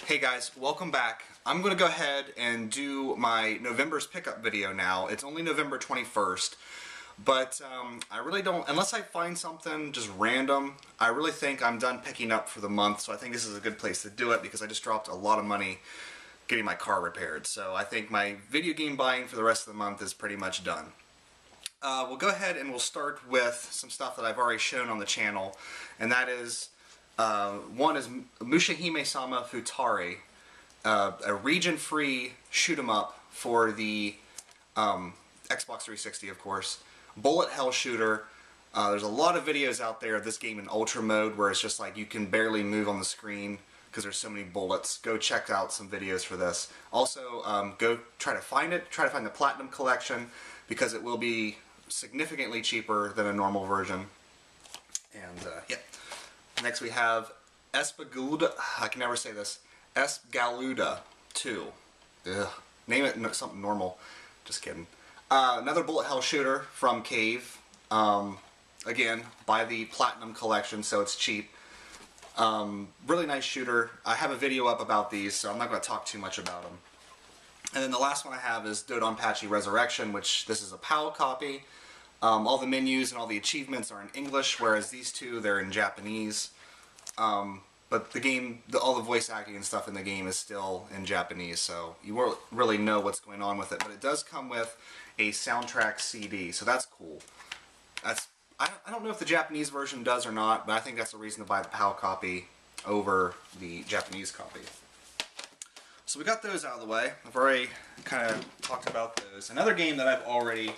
Hey guys, welcome back. I'm going to go ahead and do my November's pickup video now. It's only November 21st, but I really don't, unless I find something just random, I really think I'm done picking up for the month, so I think this is a good place to do it because I just dropped a lot of money getting my car repaired. So I think my video game buying for the rest of the month is pretty much done. We'll go ahead and we'll start with some stuff that I've already shown on the channel, and that is one is Mushihime-sama Futari, a region-free shoot-'em-up for the Xbox 360, of course. Bullet hell shooter. There's a lot of videos out there of this game in ultra mode where it's just like you can barely move on the screen because there's so many bullets. Go check out some videos for this. Also, go try to find it. Try to find the Platinum Collection because it will be significantly cheaper than a normal version. And yeah. Next we have Espagaluda, I can never say this, Espagaluda 2. Ugh. Name it something normal. Just kidding. Another bullet hell shooter from Cave. Again, buy the Platinum Collection so it's cheap. Really nice shooter. I have a video up about these, so I'm not going to talk too much about them. And then the last one I have is Dodonpachi Resurrection, which this is a PAL copy. All the menus and all the achievements are in English, whereas these two, they're in Japanese. But the game, all the voice acting and stuff in the game is still in Japanese, so you won't really know what's going on with it. But it does come with a soundtrack CD, so that's cool. I don't know if the Japanese version does or not, but I think that's the reason to buy the PAL copy over the Japanese copy. So we got those out of the way. I've already kind of talked about those. Another game that I've already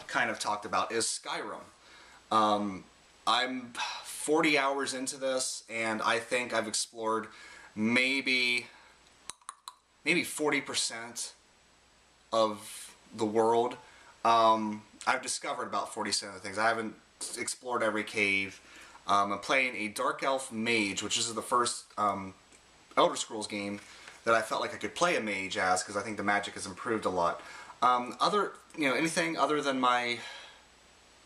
kind of talked about is Skyrim. I'm 40 hours into this, and I think I've explored maybe 40% of the world. I've discovered about 40% of the things. I haven't explored every cave. I'm playing a Dark Elf Mage, which is the first Elder Scrolls game that I felt like I could play a mage as, because I think the magic has improved a lot. Anything other than my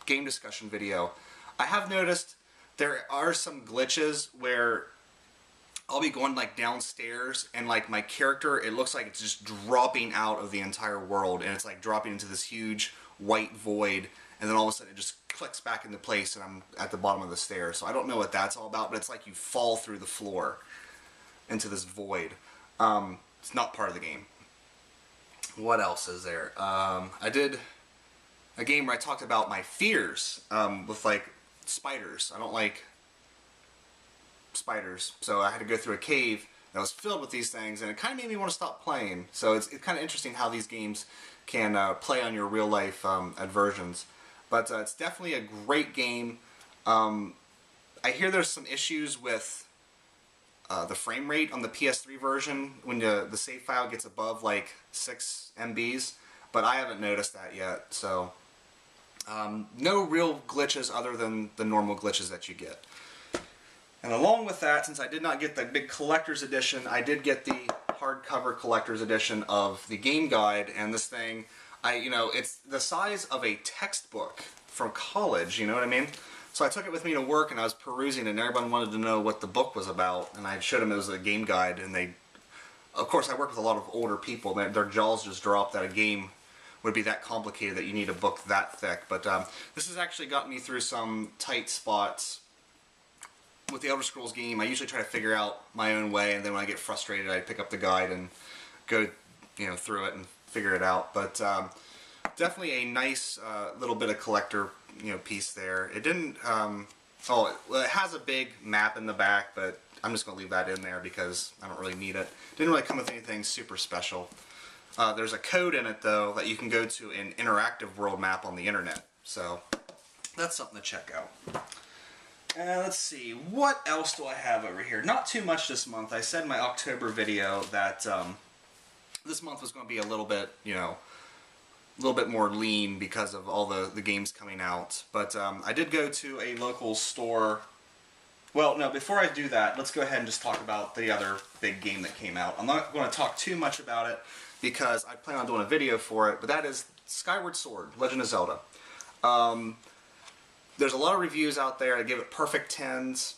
game discussion video, I have noticed there are some glitches where I'll be going like downstairs and like my character, it looks like it's just dropping out of the entire world, and it's like dropping into this huge white void, and then all of a sudden it just clicks back into place and I'm at the bottom of the stairs. So I don't know what that's all about, but it's like you fall through the floor into this void. It's not part of the game. What else is there? I did a game where I talked about my fears with like spiders. I don't like spiders, so I had to go through a cave that was filled with these things, and it kind of made me want to stop playing. So it's kind of interesting how these games can play on your real life aversions. But it's definitely a great game. I hear there's some issues with the frame rate on the PS3 version when the save file gets above like 6 MBs, but I haven't noticed that yet. So no real glitches other than the normal glitches that you get. And along with that, since I did not get the big collector's edition, I did get the hardcover collector's edition of the game guide. And this thing, it's the size of a textbook from college, you know what I mean? So I took it with me to work, and I was perusing it, and everyone wanted to know what the book was about, and I showed them it was a game guide, and of course I work with a lot of older people, their jaws just dropped that a game would be that complicated that you need a book that thick. But this has actually gotten me through some tight spots with the Elder Scrolls game. I usually try to figure out my own way, and then when I get frustrated, I pick up the guide and go, through it and figure it out. But definitely a nice little bit of collector, piece there. It didn't. It has a big map in the back, but I'm just going to leave that in there because I don't really need it. Didn't really come with anything super special. There's a code in it though that you can go to an interactive world map on the internet. So that's something to check out. Let's see, what else do I have over here? Not too much this month. I said in my October video that this month was going to be a little bit, more lean because of all the games coming out. But I did go to a local store. Well, no, before I do that, let's go ahead and just talk about the other big game that came out. I'm not going to talk too much about it because I plan on doing a video for it, but that is Skyward Sword, Legend of Zelda. There's a lot of reviews out there. I give it perfect 10s.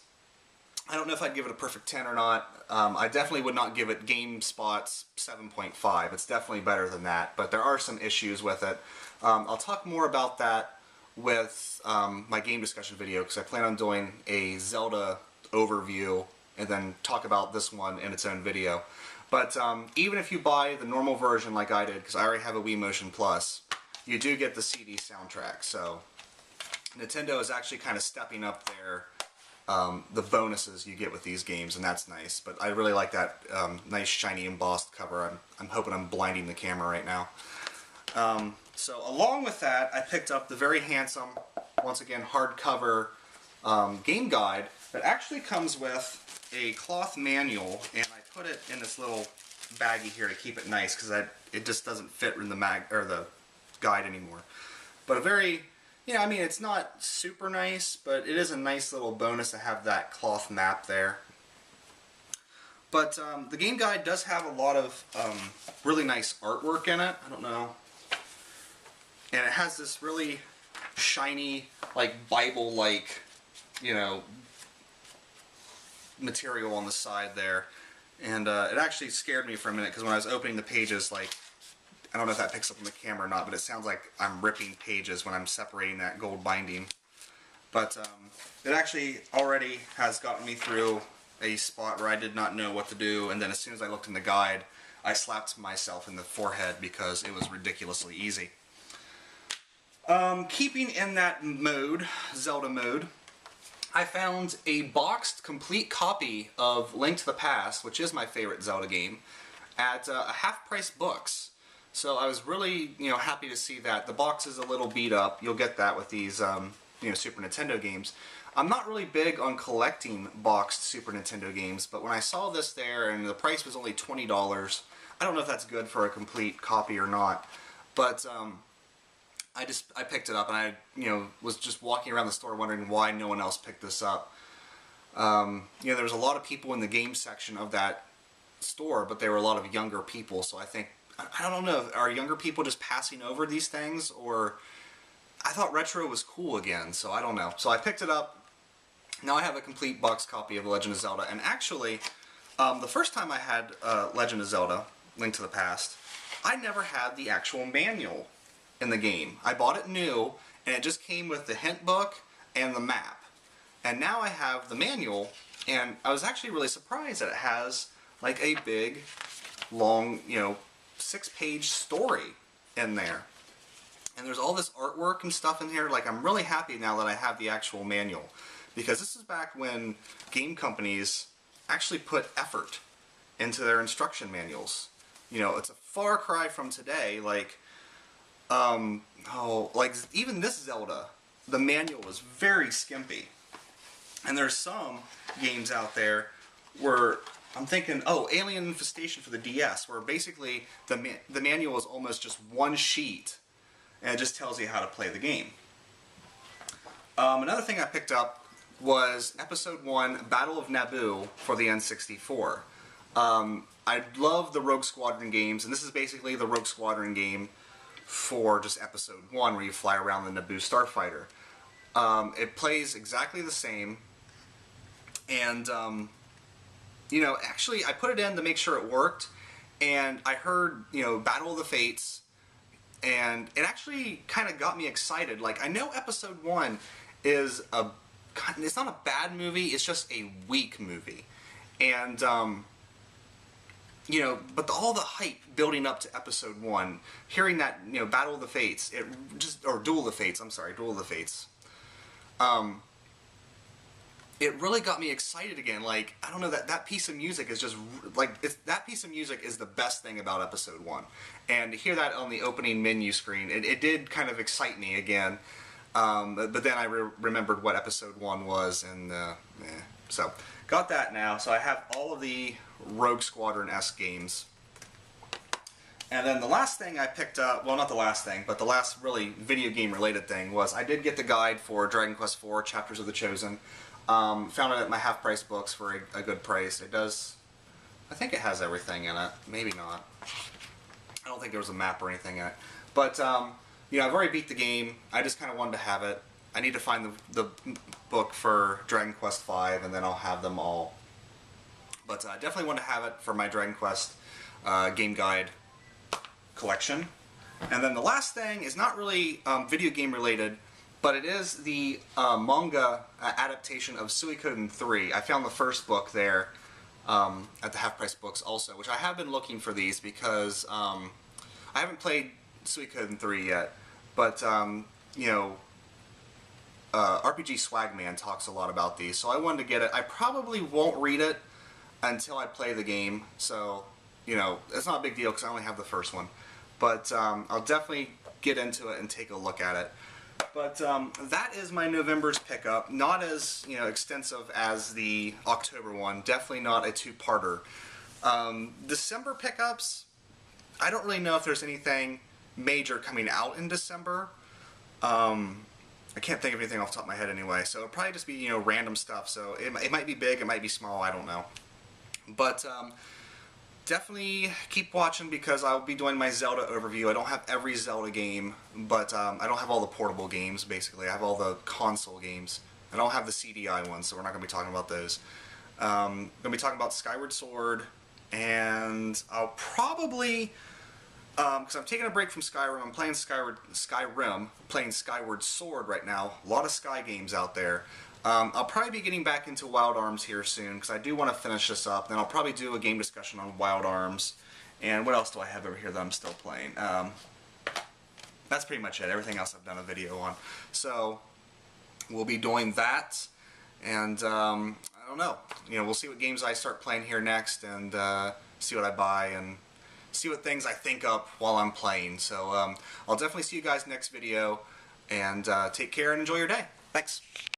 I don't know if I'd give it a perfect 10 or not. I definitely would not give it GameSpot's 7.5. It's definitely better than that, but there are some issues with it. I'll talk more about that with my game discussion video, because I plan on doing a Zelda overview and then talk about this one in its own video. But even if you buy the normal version like I did, because I already have a Wii Motion Plus, you do get the CD soundtrack. So Nintendo is actually kind of stepping up the bonuses you get with these games, and that's nice. But I really like that nice shiny embossed cover. I'm hoping I'm blinding the camera right now. So along with that, I picked up the very handsome, once again, hardcover game guide that actually comes with a cloth manual, and I put it in this little baggie here to keep it nice, because it just doesn't fit in the guide anymore. But a very, I mean, it's not super nice, but it is a nice little bonus to have that cloth map there. But the game guide does have a lot of really nice artwork in it. I don't know. And it has this really shiny, like Bible-like, material on the side there. And it actually scared me for a minute, because when I was opening the pages, like, I don't know if that picks up on the camera or not, but it sounds like I'm ripping pages when I'm separating that gold binding. But it actually already has gotten me through a spot where I did not know what to do, and then as soon as I looked in the guide, I slapped myself in the forehead because it was ridiculously easy. Keeping in that mode, Zelda Mood, I found a boxed complete copy of Link to the Past, which is my favorite Zelda game, at a half-price books. So I was really, happy to see that. The box is a little beat up. You'll get that with these, Super Nintendo games. I'm not really big on collecting boxed Super Nintendo games, but when I saw this there and the price was only $20, I don't know if that's good for a complete copy or not, but I picked it up, and I was just walking around the store wondering why no one else picked this up. There was a lot of people in the game section of that store, but there were a lot of younger people, so I think, I don't know, are younger people just passing over these things, or I thought retro was cool again, so I don't know. So I picked it up. Now I have a complete box copy of The Legend of Zelda, and actually, the first time I had Legend of Zelda, Link to the Past, I never had the actual manual in the game. I bought it new, and it just came with the hint book and the map. And now I have the manual, and I was actually really surprised that it has like a big, long, 6-page story in there. And there's all this artwork and stuff in here. Like, I'm really happy now that I have the actual manual, because this is back when game companies actually put effort into their instruction manuals. It's a far cry from today. Like, like even this Zelda, the manual was very skimpy. And there's some games out there where I'm thinking, Alien Infestation for the DS, where basically the manual is almost just one sheet, and it just tells you how to play the game. Another thing I picked up was Episode 1, Battle of Naboo for the N64. I love the Rogue Squadron games, and this is basically the Rogue Squadron game for just Episode 1, where you fly around the Naboo starfighter. It plays exactly the same, and actually I put it in to make sure it worked, and I heard, Battle of the Fates, and it actually kind of got me excited. Like, I know Episode 1 is it's not a bad movie, it's just a weak movie. And, but all the hype building up to Episode 1, hearing that, Battle of the Fates, or Duel of the Fates, I'm sorry, Duel of the Fates, it really got me excited again. Like, I don't know, that piece of music is just, like, that piece of music is the best thing about Episode 1. And to hear that on the opening menu screen, it did kind of excite me again. But then I remembered what Episode 1 was, and, so, got that now. So I have all of the Rogue Squadron-esque games. And then the last thing I picked up, well, not the last thing, but the last really video game related thing was I did get the guide for Dragon Quest IV, Chapters of the Chosen. Found it at my half-price books for a good price. It does, I think it has everything in it. Maybe not. I don't think there was a map or anything in it. But, I've already beat the game. I just kind of wanted to have it. I need to find the book for Dragon Quest V, and then I'll have them all. But I definitely want to have it for my Dragon Quest game guide collection. And then the last thing is not really video game related, but it is the manga adaptation of Suikoden 3. I found the first book there at the Half Price Books also, which I have been looking for these because I haven't played Suikoden 3 yet, but you know, RPG Swagman talks a lot about these, so I wanted to get it. I probably won't read it until I play the game, so you know, it's not a big deal because I only have the first one. But I'll definitely get into it and take a look at it. But that is my November's pickup. Not as extensive as the October one. Definitely not a two-parter. December pickups, I don't really know if there's anything major coming out in December. I can't think of anything off the top of my head anyway. So it'll probably just be random stuff. So it might be big, it might be small, I don't know. But definitely keep watching because I'll be doing my Zelda overview. I don't have every Zelda game, but I don't have all the portable games, basically. I have all the console games. I don't have the CDI ones, so we're not going to be talking about those. I'm going to be talking about Skyward Sword, and I'll probably, because I'm taking a break from Skyrim, I'm playing Skyrim, playing Skyward Sword right now. A lot of Sky games out there. I'll probably be getting back into Wild Arms here soon because I do want to finish this up. Then I'll probably do a game discussion on Wild Arms. And what else do I have over here that I'm still playing? That's pretty much it. Everything else I've done a video on. So we'll be doing that. And I don't know. We'll see what games I start playing here next and see what I buy and see what things I think up while I'm playing. So I'll definitely see you guys next video. And take care and enjoy your day. Thanks.